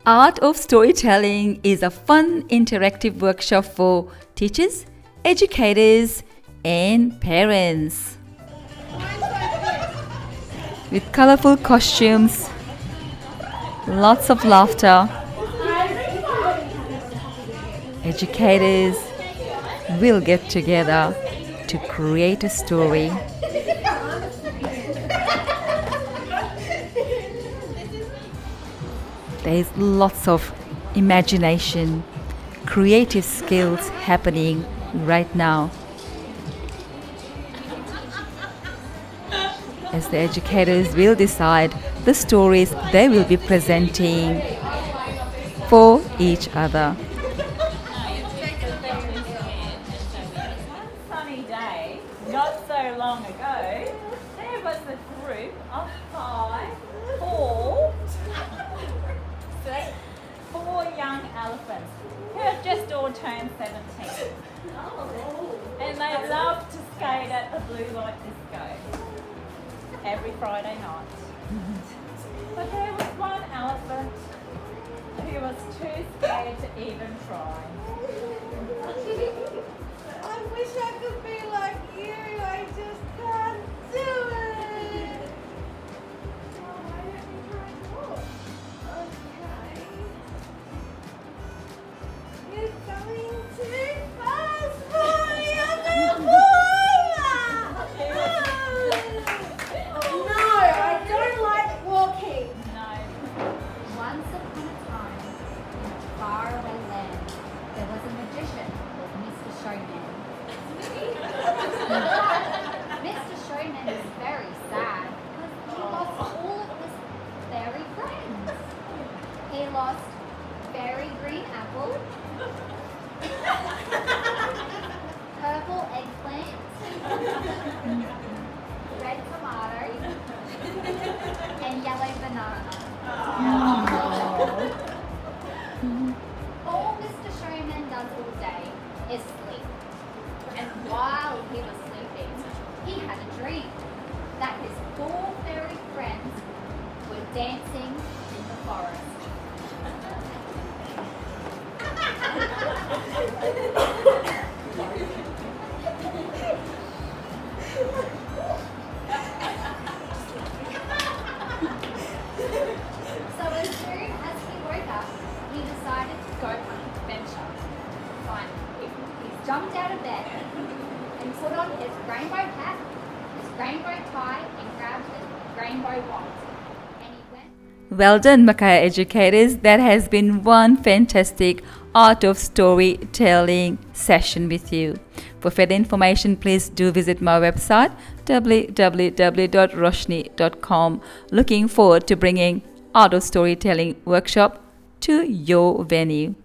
Art of Storytelling is a fun interactive workshop for teachers, educators, and parents. With colorful costumes, lots of laughter, educators will get together to create a story. There's lots of imagination, creative skills happening right now. As the educators will decide the stories they will be presenting for each other. One sunny day, not so long ago, there was a group of four young elephants who have just all turned 17. And they love to skate at the blue light disco every Friday night. But there was one elephant who was too scared to even try. I wish I could be like you. I just can't do it. Oh, why don't you try and walk? Okay. You're going too fast for me. I'm gonna fall. No, I don't like walking. No. Once upon a time, in a faraway land, there was a magician called Mr. Showman. Mr. Showman was very sad because he lost all of his fairy friends. He lost fairy green apple, purple eggplant, red tomato, and yellow banana. All Mr. Showman does all day is sleep. And while he was sleeping, he had a dream that his four fairy friends were dancing in the forest. So as soon as he woke up, he decided to go on an adventure. Finally, he jumped out of bed and put on his rainbow hat, his rainbow tie, and grabbed his rainbow wand. And he went. Well done, Mackay Educators. That has been one fantastic Art of Storytelling session with you. For further information, please do visit my website www.roshni.com. Looking forward to bringing Art of Storytelling workshop to your venue.